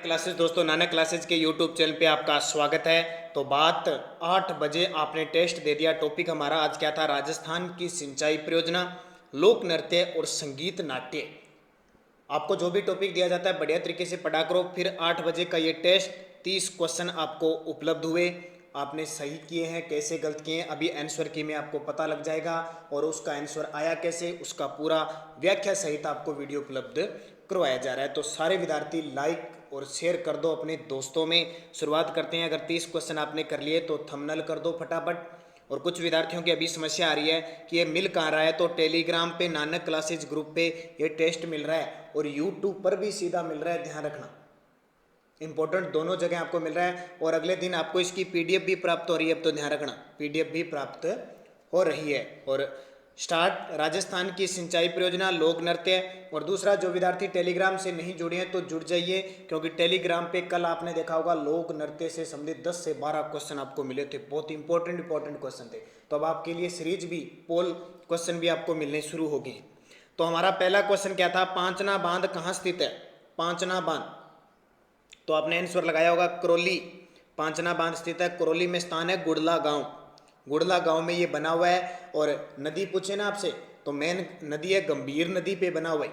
Classes दोस्तों, Nanak classes के YouTube channel पे आपका स्वागत है। तो बात 8 बजे आपने टेस्ट दे दिया। टॉपिक हमारा आज क्या था? राजस्थान की सिंचाई परियोजना, लोक नृत्य और संगीत नाट्य। आपको जो भी टॉपिक दिया जाता है बढ़िया तरीके से पढ़ा करो। फिर 8 बजे का ये टेस्ट, 30 क्वेश्चन आपको उपलब्ध हुए। आपने सही किए हैं, कैसे गलत किए हैं, अभी आंसर की में आपको पता लग जाएगा। और उसका आंसर आया कैसे, उसका पूरा व्याख्या सहित आपको वीडियो उपलब्ध करवाया जा रहा है। तो सारे विद्यार्थी लाइक और शेयर कर दो अपने दोस्तों में। शुरुआत करते हैं। अगर 30 क्वेश्चन आपने कर लिए तो थंबनेल कर दो फटाफट। और कुछ विद्यार्थियों की अभी समस्या आ रही है कि ये मिल कहाँ रहा है, तो टेलीग्राम पे नानक क्लासेज ग्रुप पे ये टेस्ट मिल रहा है और यूट्यूब पर भी सीधा मिल रहा है, ध्यान रखना। इंपॉर्टेंट दोनों जगह आपको मिल रहा है। और अगले दिन आपको इसकी पीडीएफ भी प्राप्त हो रही है, अब तो ध्यान रखना, पीडीएफ भी प्राप्त हो रही है। और स्टार्ट राजस्थान की सिंचाई परियोजना, लोक नृत्य। और दूसरा, जो विद्यार्थी टेलीग्राम से नहीं जुड़े हैं तो जुड़ जाइए, क्योंकि टेलीग्राम पे कल आपने देखा होगा लोक नृत्य से संबंधित 10 से 12 क्वेश्चन आपको मिले थे, बहुत इंपॉर्टेंट क्वेश्चन थे। तो अब आपके लिए सीरीज भी, पोल क्वेश्चन भी आपको मिलने शुरू हो गए। तो हमारा पहला क्वेश्चन क्या था? पांचना बांध कहाँ स्थित है? पांचना बांध, तो आपने आंसर लगाया होगा करौली। पांचना बांध स्थित है करौली में, स्थान है गुड़ला गांव। गुड़ला गांव में ये बना हुआ है। और नदी पूछे ना आपसे, तो मेन नदी है गंभीर नदी पे बना हुआ है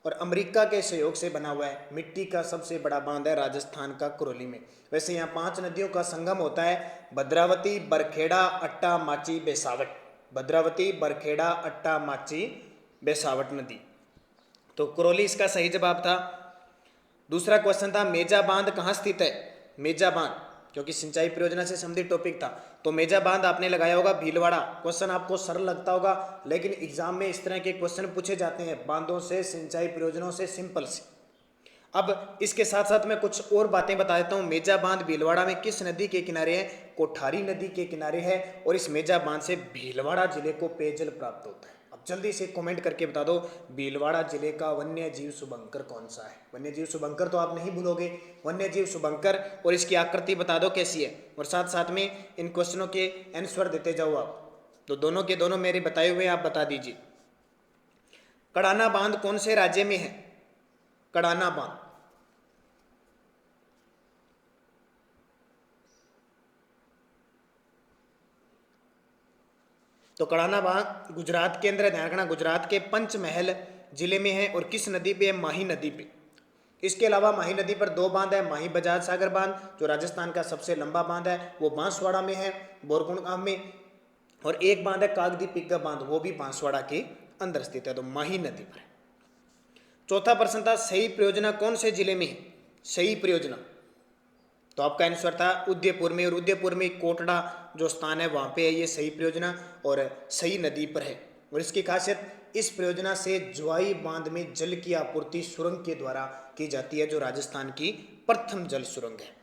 और अमेरिका के सहयोग से बना हुआ है। मिट्टी का सबसे बड़ा बांध है राजस्थान का करौली में। वैसे यहाँ 5 नदियों का संगम होता है, भद्रावती, बरखेड़ा, अट्टा, माची, बेसावट। भद्रावती, बरखेड़ा, अट्टा, माची, बेसावट नदी। तो करौली इसका सही जवाब था। दूसरा क्वेश्चन था मेजा बांध कहाँ स्थित है? मेजा बांध, क्योंकि सिंचाई परियोजना से संबंधित टॉपिक था, तो मेजा बांध आपने लगाया होगा भीलवाड़ा। क्वेश्चन आपको सरल लगता होगा, लेकिन एग्जाम में इस तरह के क्वेश्चन पूछे जाते हैं बांधों से, सिंचाई परियोजनाओं से, सिंपल से। अब इसके साथ साथ मैं कुछ और बातें बता देता हूँ। मेजा बांध भीलवाड़ा में किस नदी के किनारे है? कोठारी नदी के किनारे है। और इस मेजा बांध से भीलवाड़ा जिले को पेयजल प्राप्त होता है। अब जल्दी से कमेंट करके बता दो, भीलवाड़ा जिले का वन्य जीव शुभंकर कौन सा है? वन्य जीव शुभंकर तो आप नहीं भूलोगे, वन्य जीव शुभंकर। और इसकी आकृति बता दो कैसी है, और साथ साथ में इन क्वेश्चनों के आंसर देते जाओ आप। तो दोनों के दोनों मेरे बताए हुए आप बता दीजिए। कड़ाना बांध कौन से राज्य में है? कड़ाना बांध, तो कड़ाना बांध गुजरात के अंदर, ध्यान रखना, गुजरात के पंचमहल जिले में है। और किस नदी पे है? माही नदी पे। इसके अलावा माही नदी पर 2 बांध है। माही बजाज सागर बांध, जो राजस्थान का सबसे लंबा बांध है, वो बांसवाड़ा में है, बोरकुंड गांव में। और एक बांध है कागदी पिग्गा बांध, वो भी बांसवाड़ा के अंदर स्थित है, तो माही नदी पर है। चौथा प्रश्न था सही परियोजना कौन से जिले में है? सही परियोजना, तो आपका आंसर था उदयपुर में। और उदयपुर में कोटड़ा जो स्थान है वहां पे है ये सही परियोजना, और सही नदी पर है। और इसकी खासियत, इस परियोजना से ज्वाई बांध में जल की आपूर्ति सुरंग के द्वारा की जाती है, जो राजस्थान की प्रथम जल सुरंग है।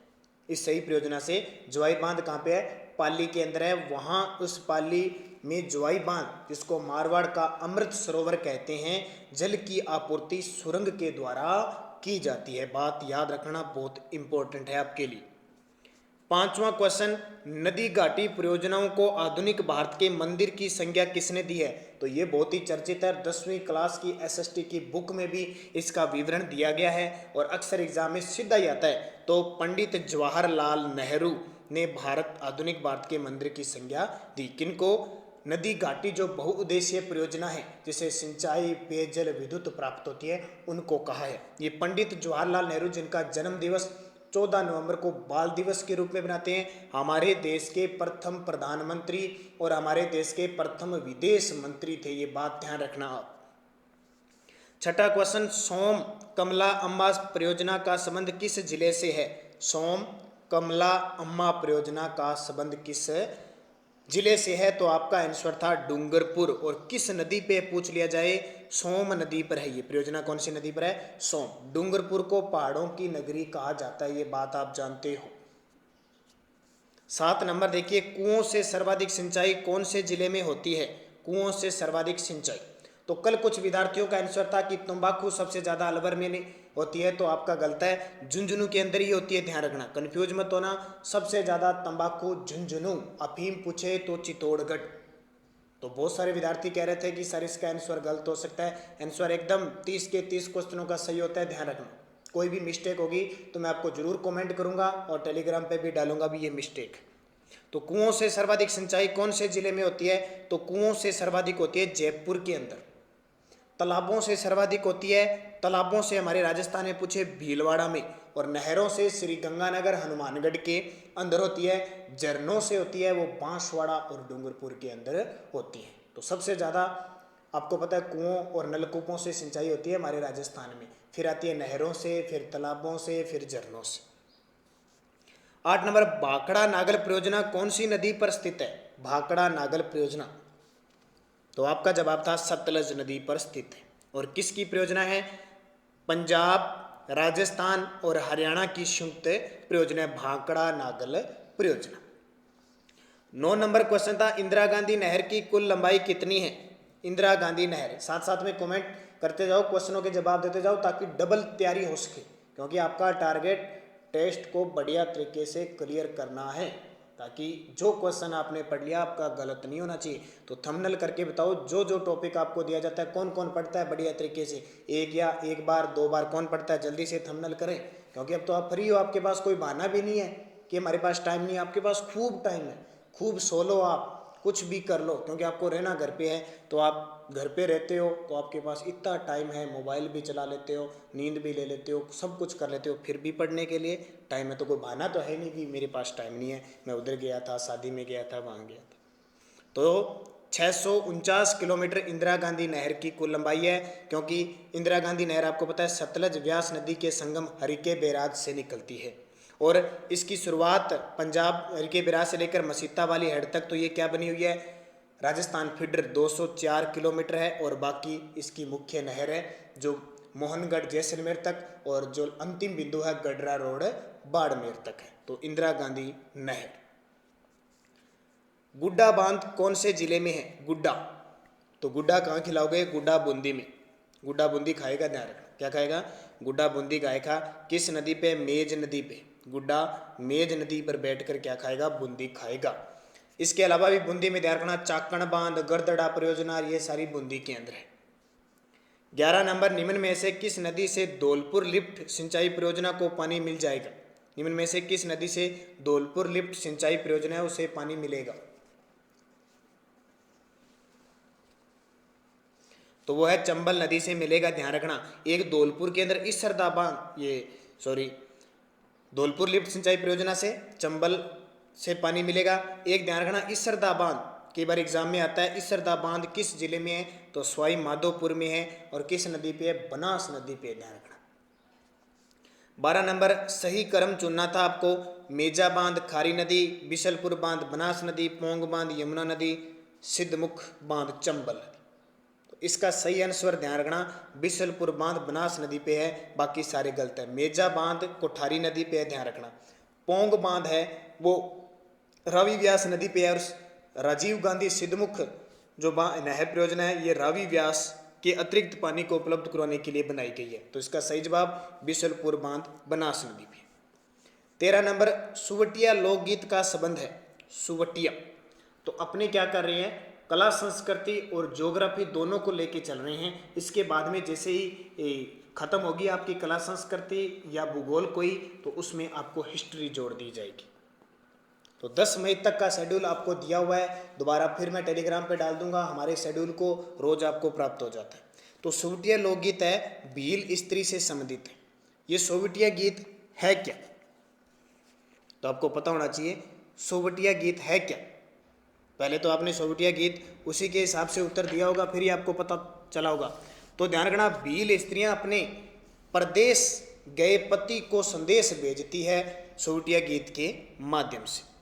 इस सही परियोजना से ज्वाई बांध कहाँ पे है? पाली के अंदर है। वहां उस पाली में ज्वाई बांध, जिसको मारवाड़ का अमृत सरोवर कहते हैं, जल की आपूर्ति सुरंग के द्वारा की जाती है। बात याद रखना, बहुत इंपॉर्टेंट है आपके लिए। पांचवा क्वेश्चन, नदी घाटी परियोजनाओं को आधुनिक भारत के मंदिर की संज्ञा किसने दी है? तो ये बहुत ही चर्चित है, 10वीं क्लास की एसएसटी की बुक में भी इसका विवरण दिया गया है और अक्सर एग्जाम में सीधा ही आता है। तो पंडित जवाहरलाल नेहरू ने आधुनिक भारत के मंदिर की संज्ञा दी। किनको? नदी घाटी जो बहुउद्देशीय परियोजना है, जिसे सिंचाई, पेयजल, विद्युत प्राप्त होती है, उनको कहा है। ये पंडित जवाहरलाल नेहरू, जिनका जन्म दिवस 14 नवंबर को बाल दिवस के रूप में बनाते हैं, हमारे देश के प्रथम प्रधानमंत्री और हमारे देश के प्रथम विदेश मंत्री थे। ये बात ध्यान रखना आप। छठा क्वेश्चन, सोम कमला अम्मा परियोजना का संबंध किस जिले से है? सोम कमला अम्मा परियोजना का संबंध किस जिले से है? तो आपका आंसर था डूंगरपुर। और किस नदी पे पूछ लिया जाए? सोम नदी पर है ये परियोजना। कौन सी नदी पर है? सोम। डूंगरपुर को पहाड़ों की नगरी कहा जाता है, ये बात आप जानते हो। 7 नंबर देखिए, कुओं से सर्वाधिक सिंचाई कौन से जिले में होती है? कुओं से सर्वाधिक सिंचाई, तो कल कुछ विद्यार्थियों का आंसर था कि तंबाकू सबसे ज्यादा अलवर में नहीं होती है, तो आपका गलत है, झुंझुनू के अंदर ही होती है, ध्यान रखना, कंफ्यूज मत होना। सबसे ज्यादा तंबाकू झुंझुनू। अफीम पूछे तो चित्तौड़गढ़। तो बहुत सारे विद्यार्थी कह रहे थे कि सर इसका आंसर गलत हो सकता है। आंसर एकदम 30 के 30 क्वेश्चनों का सही होता है, ध्यान रखना। कोई भी मिस्टेक होगी तो मैं आपको जरूर कमेंट करूंगा और टेलीग्राम पे भी डालूंगा भी ये मिस्टेक। तो कुओं से सर्वाधिक सिंचाई कौन से जिले में होती है? तो कुओं से सर्वाधिक होती है जयपुर के अंदर। तालाबों से सर्वाधिक होती है, तालाबों से हमारे राजस्थान में पूछे भीलवाड़ा में, और नहरों से श्री गंगानगर हनुमानगढ़ के अंदर होती है। झरनों से होती है वो बांसवाड़ा और डूंगरपुर के अंदर होती है। तो सबसे ज़्यादा आपको पता है कुओं और नलकूपों से सिंचाई होती है हमारे राजस्थान में, फिर आती है नहरों से, फिर तालाबों से, फिर झरनों से। 8 नंबर, भाखड़ा नागल परियोजना कौन सी नदी पर स्थित है? भाखड़ा नागल परियोजना, तो आपका जवाब था सतलज नदी पर स्थित है। और किसकी परियोजना है? पंजाब, राजस्थान और हरियाणा की संयुक्त परियोजना है भाखड़ा नागल परियोजना। 9 नंबर क्वेश्चन था, इंदिरा गांधी नहर की कुल लंबाई कितनी है? इंदिरा गांधी नहर, साथ साथ में कमेंट करते जाओ, क्वेश्चनों के जवाब देते जाओ ताकि डबल तैयारी हो सके, क्योंकि आपका टारगेट टेस्ट को बढ़िया तरीके से क्लियर करना है, ताकि जो क्वेश्चन आपने पढ़ लिया आपका गलत नहीं होना चाहिए। तो थंबनेल करके बताओ जो जो टॉपिक आपको दिया जाता है कौन कौन पढ़ता है बढ़िया तरीके से, एक बार 2 बार कौन पढ़ता है, जल्दी से थंबनेल करें, क्योंकि अब तो आप फ्री हो, आपके पास कोई बहाना भी नहीं है कि हमारे पास टाइम नहीं है, आपके पास खूब टाइम है, खूब सो लो, आप कुछ भी कर लो, क्योंकि आपको रहना घर पे है। तो आप घर पे रहते हो तो आपके पास इतना टाइम है, मोबाइल भी चला लेते हो, नींद भी ले लेते हो, सब कुछ कर लेते हो, फिर भी पढ़ने के लिए टाइम है। तो कोई बहाना तो है नहीं कि मेरे पास टाइम नहीं है, मैं उधर गया था, शादी में गया था, वहाँ गया था। तो 649 किलोमीटर इंदिरा गांधी नहर की कुल लंबाई है, क्योंकि इंदिरा गांधी नहर आपको पता है सतलज व्यास नदी के संगम हरिके बैराज से निकलती है, और इसकी शुरुआत पंजाब हरिके बैराज से लेकर मसीता वाली हेड तक, तो ये क्या बनी हुई है? राजस्थान फीडर 204 किलोमीटर है, और बाकी इसकी मुख्य नहर है जो मोहनगढ़ जैसलमेर तक, और जो अंतिम बिंदु है गडरा रोड बाड़मेर तक है। तो इंदिरा गांधी नहर। गुड्डा बांध कौन से जिले में है? गुड्डा, तो गुड्डा कहाँ खिलाओगे? गुड्डा बूंदी में। गुड्डा बूंदी खाएगा, ध्यान रखना, क्या खाएगा? गुड्डा बूंदी खाएगा। किस नदी पे? मेज नदी पे। गुड्डा मेज नदी पर बैठकर क्या खाएगा? बूंदी खाएगा। इसके अलावा भी बूंदी में ध्यान रखना चाकण बांध, गरदड़ा परियोजना, ये सारी बूंदी के अंदर है। 11 नंबर, निम्न में से किस नदी से धौलपुर लिफ्ट सिंचाई परियोजना को पानी मिल जाएगा? निम्न में से किस नदी से धौलपुर लिफ्ट सिंचाई परियोजना है उसे पानी मिलेगा? तो वो है चंबल नदी से मिलेगा, ध्यान रखना। एक धौलपुर के अंदर इस सरदा बांध, धौलपुर लिफ्ट सिंचाई परियोजना से चंबल से पानी मिलेगा। एक ध्यान रखना, इस सरदा बांध कई बार एग्जाम में आता है, इस सरदा बांध किस जिले में है? तो सवाई माधोपुर में है, और किस नदी पे है? बनास नदी पे, ध्यान रखना। 12 नंबर, सही क्रम चुनना था आपको। मेजा बांध खारी नदी, बिशलपुर बांध बनास नदी, पोंग बांध यमुना नदी, सिद्धमुख बांध चंबल नदी। तो इसका सही आंसर ध्यान रखना, बिशलपुर बांध बनास नदी पे है, बाकी सारे गलत है। मेजा बांध कोठारी नदी पे है, ध्यान रखना। पोंग बांध है वो रावी व्यास नदी पे है, और राजीव गांधी सिद्धमुख जो नहर परियोजना है ये रावी व्यास के अतिरिक्त पानी को उपलब्ध करवाने के लिए बनाई गई है। तो इसका सही जवाब बिशलपुर बांध बनास नदी पे। 13 नंबर, सुवटिया लोकगीत का संबंध है। सुवटिया, तो अपने क्या कर रहे हैं? कला संस्कृति और ज्योग्राफी दोनों को लेके चल रहे हैं। इसके बाद में जैसे ही खत्म होगी आपकी कला संस्कृति या भूगोल कोई, तो उसमें आपको हिस्ट्री जोड़ दी जाएगी। तो 10 मई तक का शेड्यूल आपको दिया हुआ है, दोबारा फिर मैं टेलीग्राम पे डाल दूंगा, हमारे शेड्यूल को रोज आपको प्राप्त हो जाता है। तो सोविटिया लोकगीत है, भील स्त्री से संबंधित है। ये सोविटिया गीत है क्या? तो आपको पता होना चाहिए सोविटिया गीत है क्या। पहले तो आपने सोविटिया गीत उसी के हिसाब से उत्तर दिया होगा, फिर ही आपको पता चला होगा। तो ध्यान रखना, भील स्त्रियां अपने प्रदेश गए पति को संदेश भेजती है सोविटिया गीत के माध्यम से।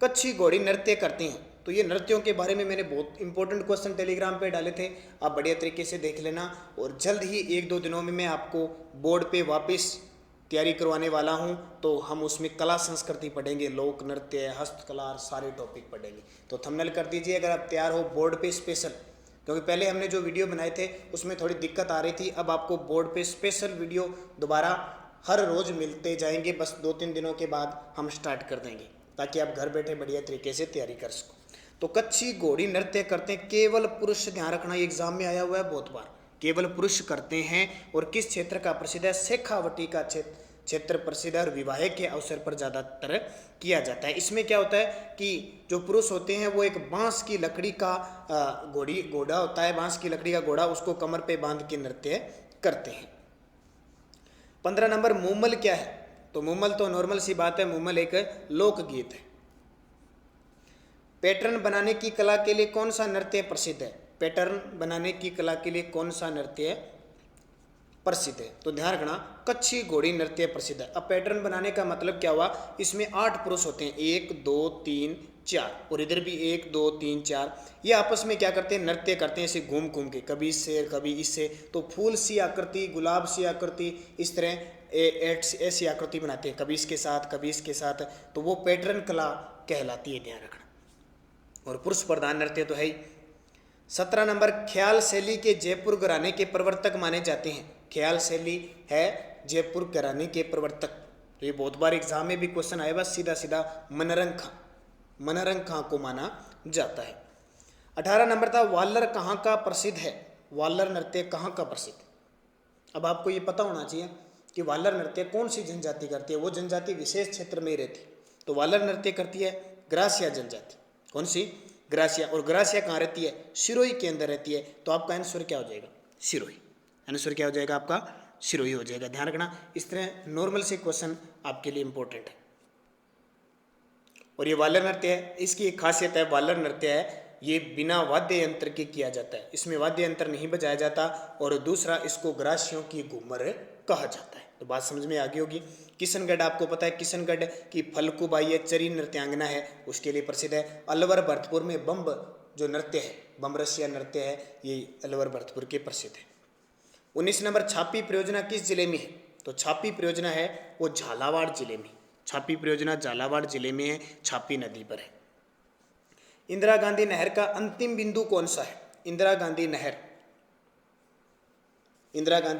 कच्छी घोड़ी नृत्य करती हैं, तो ये नृत्यों के बारे में मैंने बहुत इंपॉर्टेंट क्वेश्चन टेलीग्राम पे डाले थे, आप बढ़िया तरीके से देख लेना। और जल्द ही 1-2 दिनों में मैं आपको बोर्ड पे वापस तैयारी करवाने वाला हूं, तो हम उसमें कला संस्कृति पढ़ेंगे, लोक नृत्य, हस्तकला, सारे टॉपिक पढ़ेंगे। तो थंबनेल कर दीजिए अगर आप तैयार हो बोर्ड पे स्पेशल, क्योंकि पहले हमने जो वीडियो बनाए थे उसमें थोड़ी दिक्कत आ रही थी। अब आपको बोर्ड पे स्पेशल वीडियो दोबारा हर रोज़ मिलते जाएंगे, बस 2-3 दिनों के बाद हम स्टार्ट कर देंगे, ताकि आप घर बैठे बढ़िया तरीके से तैयारी कर सको। तो कच्छी घोड़ी नृत्य करते हैं केवल पुरुष, ध्यान रखना, ये एग्जाम में आया हुआ है बहुत बार, केवल पुरुष करते हैं और किस क्षेत्र का प्रसिद्ध है, शेखावटी का क्षेत्र प्रसिद्ध है और विवाह के अवसर पर ज़्यादातर किया जाता है। इसमें क्या होता है कि जो पुरुष होते हैं वो एक बांस की लकड़ी का घोड़ा होता है, बांस की लकड़ी का घोड़ा, उसको कमर पे बांध के नृत्य करते हैं। 15 नंबर, मुमल क्या है? तो मुमल तो नॉर्मल सी बात है, मुमल एक लोकगीत है। पैटर्न बनाने की कला के लिए कौन सा नृत्य प्रसिद्ध है? पैटर्न बनाने की कला के लिए कौन सा नृत्य प्रसिद्ध है? तो ध्यान रखना, कच्छी घोड़ी नृत्य प्रसिद्ध है। अब पैटर्न बनाने का मतलब क्या हुआ, इसमें 8 पुरुष होते हैं, 1 2 3 4, और इधर भी 1 2 3 4, ये आपस में क्या करते हैं, नृत्य करते हैं ऐसे घूम घूम के, कभी इससे कभी इससे। तो फूल सी आकृति, गुलाब सी आकृति, इस तरह ऐसी आकृति बनाते हैं, कभी इसके साथ कभी इसके साथ, तो वो पैटर्न कला कहलाती है, ध्यान रखना। और पुरुष प्रधान नृत्य तो है ही। 17 नंबर, ख्याल शैली के जयपुर घराने के प्रवर्तक माने जाते हैं। ख्याल शैली है जयपुर घराने के प्रवर्तक, तो ये बहुत बार एग्जाम में भी क्वेश्चन आया, बस सीधा सीधा मनरंग खां को माना जाता है। 18 नंबर था, वालर कहाँ का प्रसिद्ध है? वालर नृत्य कहाँ का प्रसिद्ध? अब आपको ये पता होना चाहिए कि वालर नृत्य कौन सी जनजाति करती है। वो जनजाति विशेष क्षेत्र में रहती, तो वालर नृत्य करती है ग्रासिया जनजाति। कौन सी? ग्रासिया। और ग्रासिया कहाँ रहती है? सिरोही के अंदर रहती है। तो आपका आंसर क्या हो जाएगा? सिरोही। आंसर क्या हो जाएगा आपका? सिरोही हो जाएगा। ध्यान रखना, इस तरह नॉर्मल से क्वेश्चन आपके लिए इंपॉर्टेंट है। और ये वालर नृत्य है, इसकी एक खासियत है, वालर नृत्य है ये बिना वाद्य यंत्र के किया जाता है, इसमें वाद्य यंत्र नहीं बजाया जाता। और दूसरा, इसको ग्रासियों की घूमर कहा जाता है। तो बात समझ में आ गई होगी। किशनगढ़ आपको पता है, किशनगढ़ की फलकूबाई है, चरी नृत्यांगना है, उसके लिए प्रसिद्ध है। अलवर भरतपुर में बम्ब जो नृत्य है, बम रसिया नृत्य है, ये अलवर भरतपुर के प्रसिद्ध है। 19 नंबर, छापी परियोजना किस जिले में है? तो छापी परियोजना है वो झालावाड़ जिले में। छापी परियोजना झालावाड़ जिले में है, छापी नदी पर है। इंदिरा गांधी नहर का अंतिम बिंदु कौन सा है? इंदिरा गांधी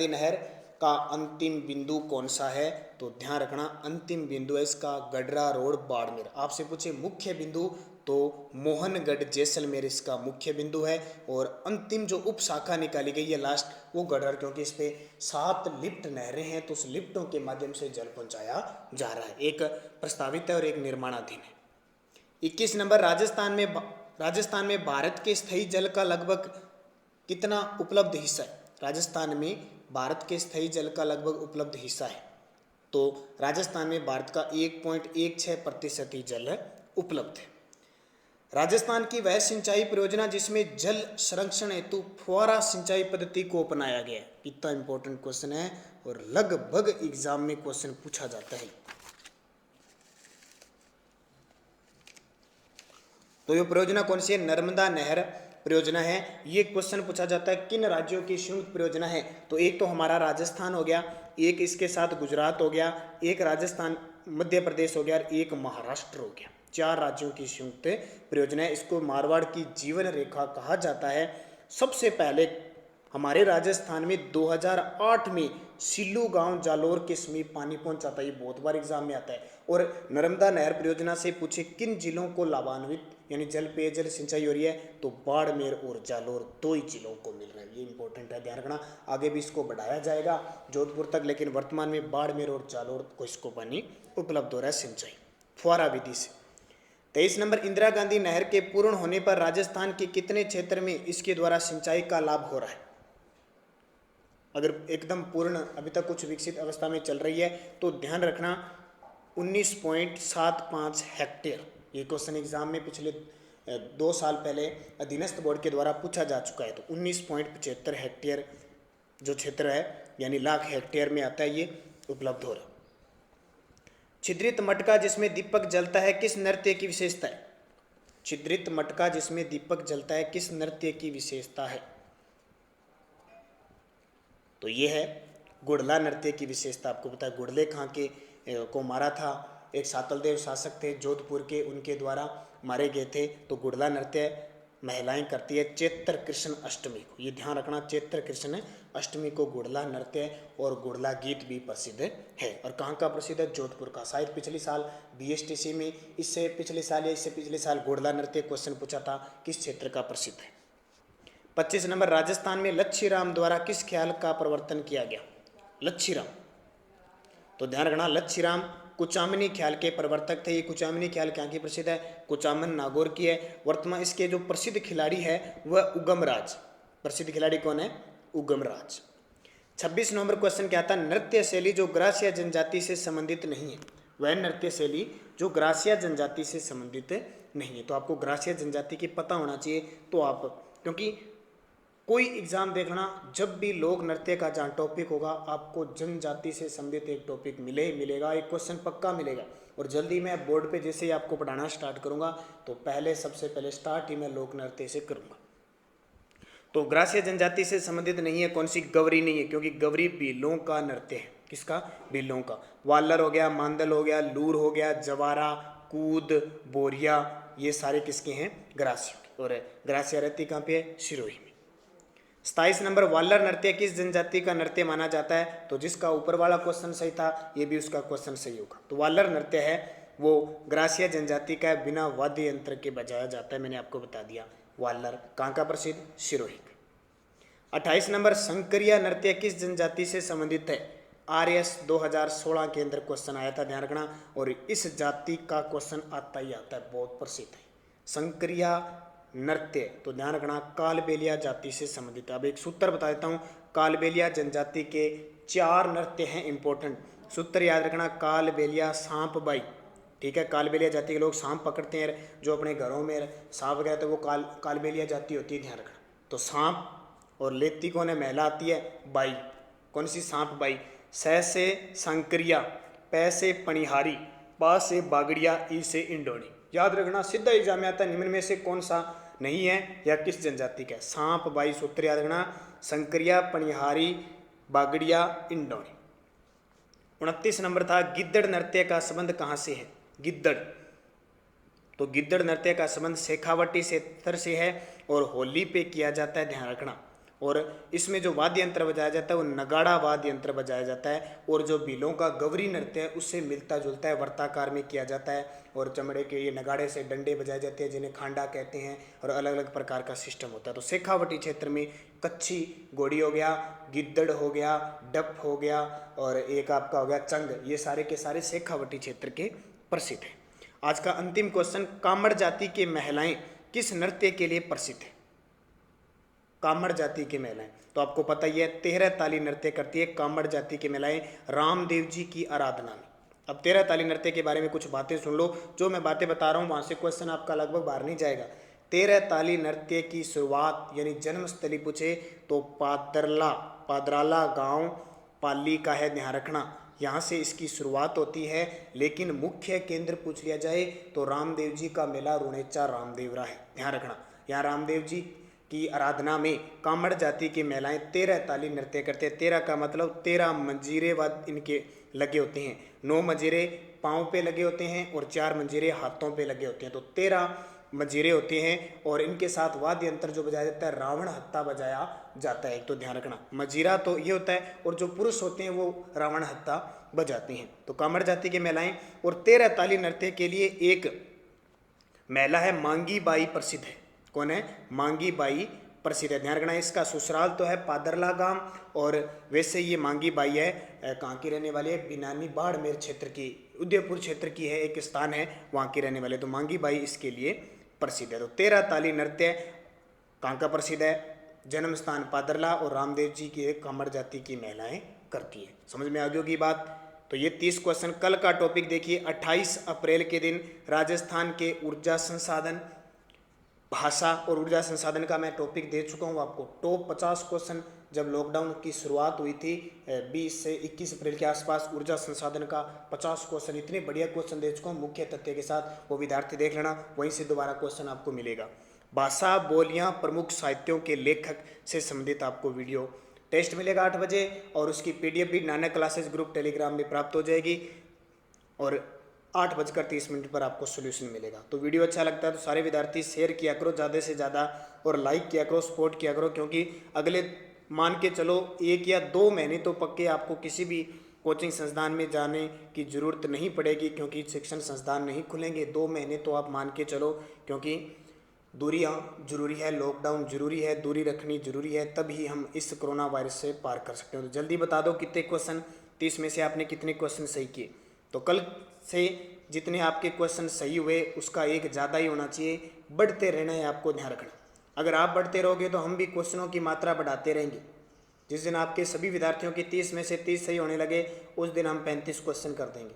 नहर का अंतिम बिंदु कौन सा है? तो ध्यान रखना, अंतिम बिंदु है इसका गडरा रोड बाड़मेर। आपसे पूछे मुख्य बिंदु, तो मोहनगढ़ जैसलमेर इसका मुख्य बिंदु है। और अंतिम जो उप शाखा निकाली गई है लास्ट, वो गडरा, क्योंकि इस पे 7 लिफ्ट नहरें हैं, तो उस लिफ्टों के माध्यम से जल पहुंचाया जा रहा है। एक प्रस्तावित है और एक निर्माणाधीन है। 21 नंबर, राजस्थान में भारत के स्थायी जल का लगभग कितना उपलब्ध हिस्सा है? राजस्थान में भारत के स्थायी जल का लगभग उपलब्ध हिस्सा है, तो राजस्थान में भारत का 1.16% ही जल उपलब्ध है। राजस्थान की वह सिंचाई परियोजना जिसमें जल संरक्षण हेतु फुहारा सिंचाई पद्धति को अपनाया गया है। इतना इंपॉर्टेंट क्वेश्चन है और लगभग एग्जाम में क्वेश्चन पूछा जाता है। तो ये परियोजना कौन सी है? नर्मदा नहर परियोजना है। ये क्वेश्चन पूछा जाता है किन राज्यों की संयुक्त परियोजना है? तो एक तो हमारा राजस्थान हो गया, एक इसके साथ गुजरात हो गया, एक राजस्थान मध्य प्रदेश हो गया और एक महाराष्ट्र हो गया। 4 राज्यों की संयुक्त परियोजना है। इसको मारवाड़ की जीवन रेखा कहा जाता है। सबसे पहले हमारे राजस्थान में 2008 में सिल्लू गांव जालोर के समीप पानी पहुंचा था। ये बहुत बार एग्जाम में आता है। और नर्मदा नहर परियोजना से पूछे किन जिलों को लाभान्वित यानी जल पेयजल सिंचाई हो रही है? तो बाड़मेर और जालोर 2 ही जिलों को मिल रहा है। ये इंपॉर्टेंट है, ध्यान रखना। आगे भी इसको बढ़ाया जाएगा जोधपुर तक, लेकिन वर्तमान में बाड़मेर और जालोर को इसको पानी उपलब्ध हो रहा है सिंचाई फुहारा विधि से। 23 नंबर, इंदिरा गांधी नहर के पूर्ण होने पर राजस्थान के कितने क्षेत्र में इसके द्वारा सिंचाई का लाभ हो रहा है? अगर एकदम पूर्ण, अभी तक कुछ विकसित अवस्था में चल रही है, तो ध्यान रखना 19.75 हेक्टेयर। ये क्वेश्चन एग्जाम में पिछले 2 साल पहले अधीनस्थ बोर्ड के द्वारा पूछा जा चुका है। तो 19.75 हेक्टेयर जो क्षेत्र है यानी लाख हेक्टेयर में आता है, ये उपलब्ध हो रहा। छिद्रित मटका जिसमें दीपक जलता है किस नृत्य की विशेषता है? छिद्रित मटका जिसमें दीपक जलता है किस नृत्य की विशेषता है? तो ये है गुड़ला नृत्य की विशेषता। आपको पता है गुड़ले खां के को मारा था, एक सातलदेव शासक थे जोधपुर के, उनके द्वारा मारे गए थे। तो गुड़ला नृत्य महिलाएं करती है चैत्र कृष्ण अष्टमी को। ये ध्यान रखना, चैत्र कृष्ण अष्टमी को गुड़ला नृत्य और गुड़ला गीत भी प्रसिद्ध है। और कहाँ का प्रसिद्ध है? जोधपुर का। शायद पिछले साल BSTC में इससे पिछले साल या इससे पिछले साल गुड़ला नृत्य क्वेश्चन पूछा था, किस क्षेत्र का प्रसिद्ध है? 25 नंबर, राजस्थान में लच्छीराम द्वारा किस ख्याल का प्रवर्तन किया गया? लच्छीराम, तो ध्यान रखना, लच्छीराम कुचामनी ख्याल के प्रवर्तक थे। ये कुचामनी ख्याल क्या की प्रसिद्ध है? कुचामन नागौर की है। वर्तमान इसके जो प्रसिद्ध खिलाड़ी है वह उगमराज। प्रसिद्ध खिलाड़ी कौन है? उगमराज। 26 नंबर क्वेश्चन क्या था? नृत्य शैली जो ग्रासिया जनजाति से संबंधित नहीं है, वह नृत्य शैली जो ग्रासिया जनजाति से संबंधित नहीं है। तो आपको ग्रासिया जनजाति की पता होना चाहिए। तो आप, क्योंकि कोई एग्जाम देखना, जब भी लोक नृत्य का जहाँ टॉपिक होगा आपको जनजाति से संबंधित एक टॉपिक मिलेगा, एक क्वेश्चन पक्का मिलेगा। और जल्दी मैं बोर्ड पे जैसे ही आपको पढ़ाना स्टार्ट करूंगा तो सबसे पहले स्टार्ट ही मैं लोक नृत्य से करूंगा। तो ग्रासिया जनजाति से संबंधित नहीं है, कौन सी? गवरी नहीं है, क्योंकि गवरी भीलों का नृत्य है। किसका? भीलों का। वालर हो गया, मांदल हो गया, लूर हो गया, जवारा, कूद, बोरिया, ये सारे किसके हैं? ग्रासियों के। और ग्रासिया रहती कहाँ पे है? सिरोही में। 27 नंबर, वालर नृत्य किस जनजाति का नृत्य माना जाता है? तो जिसका ऊपर वाला क्वेश्चन सही था, ये भी उसका क्वेश्चन सही होगा। तो वालर नृत्य है वो ग्रासिया जनजाति का है, बिना वाद्य यंत्र के बजाया जाता है। मैंने आपको बता दिया। वालर कहाँ का प्रसिद्ध? सिरोही। 28 नंबर, शंकरिया नृत्य किस जनजाति से संबंधित है? RS 2016 के अंदर क्वेश्चन आया था, ध्यान रखना। और इस जाति का क्वेश्चन आता ही आता है, बहुत प्रसिद्ध है शंकरिया नृत्य। तो ध्यान रखना, कालबेलिया जाति से संबंधित है। अब एक सूत्र बता देता हूँ, कालबेलिया जनजाति के 4 नृत्य हैं इंपॉर्टेंट। सूत्र याद रखना, कालबेलिया सांप बाई, ठीक है। कालबेलिया जाति के लोग सांप पकड़ते हैं, जो अपने घरों में सांप गया तो वो कालबेलिया जाति होती है, ध्यान रखना। तो सांप, और लेती कौन है? महिला आती है, बाई। कौन सी? सांप बाई। स से शंकरिया, पै से पनिहारी, पा से बागड़िया, ई से इंडोनी। याद रखना, सीधा एग्जाम में आता है, निम्न में से कौन सा नहीं है या किस जनजाति का? सांप बाई। सूत्र याद रखना, शंकरिया, पनिहारी, बागड़िया, इंडोनी। 29 नंबर था, गिद्दड़ नृत्य का संबंध कहाँ से है? गिद्दड़, तो गिद्दड़ नृत्य का संबंध शेखावटी क्षेत्र से है और होली पे किया जाता है, ध्यान रखना। और इसमें जो वाद्य यंत्र बजाया जाता है वो नगाड़ा वाद्य यंत्र बजाया जाता है। और जो भीलों का गवरी नृत्य है उससे मिलता जुलता है, वर्ताकार में किया जाता है। और चमड़े के ये नगाड़े से डंडे बजाए जाते हैं, जिन्हें खांडा कहते हैं, और अलग अलग प्रकार का सिस्टम होता है। तो शेखावटी क्षेत्र में कच्छी घोड़ी हो गया, गिद्दड़ हो गया, डप हो गया, और एक आपका हो गया चंग, ये सारे के सारे शेखावटी क्षेत्र के प्रसिद्ध हैं। आज का अंतिम क्वेश्चन, कामड़ जाति की महिलाएं किस नृत्य के लिए प्रसिद्ध है? कामड़ जाति की महिलाएं, तो आपको पता ही है 13 ताली नृत्य करती है कामड़ जाति की महिलाएं रामदेव जी की आराधना में। अब 13 ताली नृत्य के बारे में कुछ बातें सुन लो, जो मैं बातें बता रहा हूँ वहां से क्वेश्चन आपका लगभग बाहर नहीं जाएगा। 13 ताली नृत्य की शुरुआत यानी जन्मस्थली पूछे तो पादराला गांव पाली का है, ध्यान रखना। यहाँ से इसकी शुरुआत होती है, लेकिन मुख्य केंद्र पूछ लिया जाए तो रामदेव जी का मेला रुणेचा रामदेवरा है, ध्यान रखना। यहाँ रामदेव जी की आराधना में कामड़ जाति की महिलाएं 13 ताली नृत्य करते हैं। 13 का मतलब 13 मंजीरे वाद इनके लगे होते हैं। 9 मंजीरे पाँव पे लगे होते हैं और 4 मंजीरे हाथों पे लगे होते हैं। तो 13 मंजीरे होते हैं और इनके साथ वाद्य यंत्र जो बजाया जाता है रावण हत्ता बजाया जाता है। तो ध्यान रखना, मजीरा तो ये होता है और जो पुरुष होते हैं वो रावण हत्ता बजाते हैं। तो कामड़ जाति की महिलाएं। और 13 ताली नृत्य के लिए एक महिला है मांगी बाई प्रसिद्ध है। कौन है? मांगी बाई प्रसिद्ध है, ध्यान रखना। इसका ससुराल तो है पादरला गांव, और वैसे ये मांगी बाई है कहाँ की रहने वाली है? बिनानी बाड़मेर क्षेत्र की, उदयपुर क्षेत्र की है, एक स्थान है वहाँ की रहने वाले। तो मांगी बाई इसके लिए प्रसिद्ध है। तो 13 ताली नृत्य कहाँ का प्रसिद्ध है? जन्म स्थान पादरला, और रामदेव जी की एक कामड़ जाति की महिलाएं करती है। समझ में आ गई होगी बात। तो ये 30 क्वेश्चन। कल का टॉपिक देखिए, 28 अप्रैल के दिन राजस्थान के ऊर्जा संसाधन, भाषा और ऊर्जा संसाधन का मैं टॉपिक दे चुका हूँ आपको। टॉप 50 क्वेश्चन जब लॉकडाउन की शुरुआत हुई थी 20 से 21 अप्रैल के आसपास, ऊर्जा संसाधन का 50 क्वेश्चन, इतने बढ़िया क्वेश्चन दे चुका हूँ मुख्य तथ्य के साथ। वो विद्यार्थी देख लेना, वहीं से दोबारा क्वेश्चन आपको मिलेगा। भाषा बोलियाँ प्रमुख साहित्यों के लेखक से संबंधित आपको वीडियो टेस्ट मिलेगा 8 बजे, और उसकी PDF भी नानक क्लासेस ग्रुप टेलीग्राम में प्राप्त हो जाएगी, और 8:30 पर आपको सोल्यूशन मिलेगा। तो वीडियो अच्छा लगता है तो सारे विद्यार्थी शेयर किया करो ज़्यादा से ज़्यादा, और लाइक किया करो, सपोर्ट किया करो, क्योंकि अगले मान के चलो 1 या 2 महीने तो पक्के आपको किसी भी कोचिंग संस्थान में जाने की ज़रूरत नहीं पड़ेगी, क्योंकि शिक्षण संस्थान नहीं खुलेंगे। 2 महीने तो आप मान के चलो, क्योंकि दूरियां जरूरी है, लॉकडाउन जरूरी है, दूरी रखनी जरूरी है, तभी हम इस कोरोना वायरस से पार कर सकते हैं। तो जल्दी बता दो कितने क्वेश्चन, 30 में से आपने कितने क्वेश्चन सही किए। तो कल से जितने आपके क्वेश्चन सही हुए उसका एक ज़्यादा ही होना चाहिए। बढ़ते रहना है, आपको ध्यान रखना। अगर आप बढ़ते रहोगे तो हम भी क्वेश्चनों की मात्रा बढ़ाते रहेंगे। जिस दिन आपके सभी विद्यार्थियों के 30 में से 30 सही होने लगे उस दिन हम 35 क्वेश्चन कर देंगे।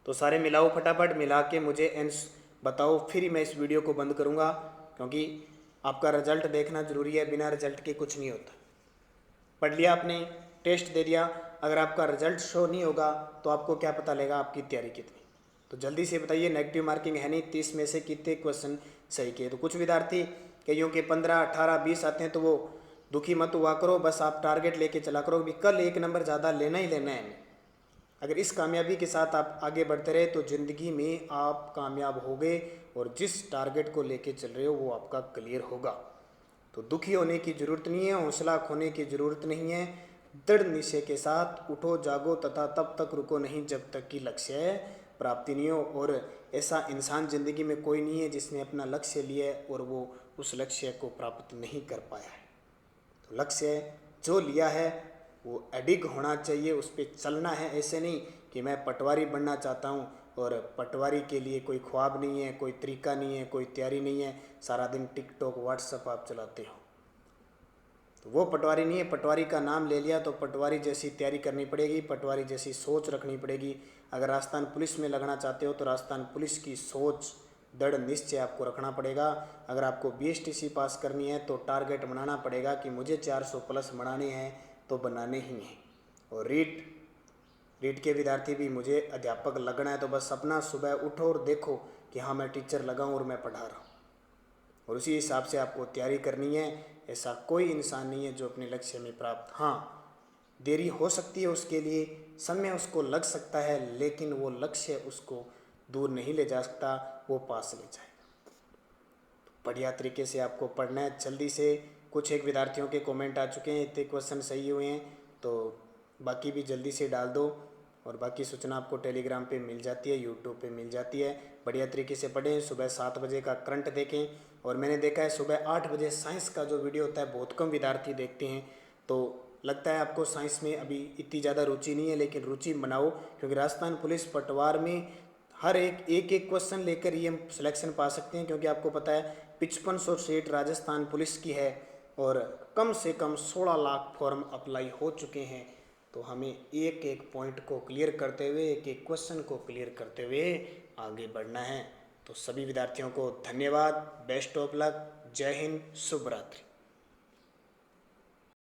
तो सारे मिलाओ, फटाफट मिला के मुझे आंसर बताओ, फिर ही मैं इस वीडियो को बंद करूँगा, क्योंकि आपका रिजल्ट देखना जरूरी है। बिना रिजल्ट के कुछ नहीं होता। पढ़ लिया आपने, टेस्ट दे दिया, अगर आपका रिजल्ट शो नहीं होगा तो आपको क्या पता लगेगा आपकी तैयारी कितनी। तो जल्दी से बताइए, नेगेटिव मार्किंग है नहीं, 30 में से कितने क्वेश्चन सही किए। तो कुछ विद्यार्थी कईयों के 15, 18, 20 आते हैं, तो वो दुखी मत हुआ करो, बस आप टारगेट लेके चला करो भी कल 1 नंबर ज़्यादा लेना ही लेना है। अगर इस कामयाबी के साथ आप आगे बढ़ते रहे तो ज़िंदगी में आप कामयाब होगे और जिस टारगेट को लेके चल रहे हो वो आपका क्लियर होगा। तो दुखी होने की ज़रूरत नहीं है, हौसला खोने की ज़रूरत नहीं है। दृढ़ निश्चय के साथ उठो, जागो तथा तब तक रुको नहीं जब तक कि लक्ष्य प्राप्ति नहीं हो। और ऐसा इंसान ज़िंदगी में कोई नहीं है जिसने अपना लक्ष्य लिया है और वो उस लक्ष्य को प्राप्त नहीं कर पाया है। तो लक्ष्य जो लिया है वो अडिग होना चाहिए, उस पर चलना है। ऐसे नहीं कि मैं पटवारी बनना चाहता हूँ और पटवारी के लिए कोई ख्वाब नहीं है, कोई तरीका नहीं है, कोई तैयारी नहीं है, सारा दिन टिकटॉक व्हाट्सएप आप चलाते हो, तो वो पटवारी नहीं है। पटवारी का नाम ले लिया तो पटवारी जैसी तैयारी करनी पड़ेगी, पटवारी जैसी सोच रखनी पड़ेगी। अगर राजस्थान पुलिस में लगना चाहते हो तो राजस्थान पुलिस की सोच, दृढ़ निश्चय आपको रखना पड़ेगा। अगर आपको BSTC पास करनी है तो टारगेट बनाना पड़ेगा कि मुझे 400 प्लस बनाने हैं तो बनाने ही हैं। और रीट के विद्यार्थी भी मुझे अध्यापक लगना है, तो बस अपना सुबह उठो और देखो कि हाँ मैं टीचर लगा हूँ और मैं पढ़ा रहा हूँ, और उसी हिसाब से आपको तैयारी करनी है। ऐसा कोई इंसान नहीं है जो अपने लक्ष्य में प्राप्त, हाँ देरी हो सकती है, उसके लिए समय उसको लग सकता है, लेकिन वो लक्ष्य उसको दूर नहीं ले जा सकता, वो पास ले जाएगा। बढ़िया तरीके से आपको पढ़ना है। जल्दी से, कुछ एक विद्यार्थियों के कमेंट आ चुके हैं, इतने क्वेश्चन सही हुए हैं, तो बाकी भी जल्दी से डाल दो। और बाकी सूचना आपको टेलीग्राम पे मिल जाती है, यूट्यूब पे मिल जाती है। बढ़िया तरीके से पढ़ें, सुबह 7 बजे का करंट देखें। और मैंने देखा है सुबह 8 बजे साइंस का जो वीडियो होता है बहुत कम विद्यार्थी देखते हैं, तो लगता है आपको साइंस में अभी इतनी ज़्यादा रुचि नहीं है, लेकिन रुचि बनाओ, क्योंकि राजस्थान पुलिस पटवार में हर एक क्वेश्चन लेकर ही हम सिलेक्शन पा सकते हैं। क्योंकि आपको पता है 5500 सीट राजस्थान पुलिस की है और कम से कम 16 लाख फॉर्म अप्लाई हो चुके हैं। तो हमें एक एक पॉइंट को क्लियर करते हुए, एक एक क्वेश्चन को क्लियर करते हुए आगे बढ़ना है। तो सभी विद्यार्थियों को धन्यवाद, बेस्ट ऑफ लक, जय हिंद, शुभ रात्रि।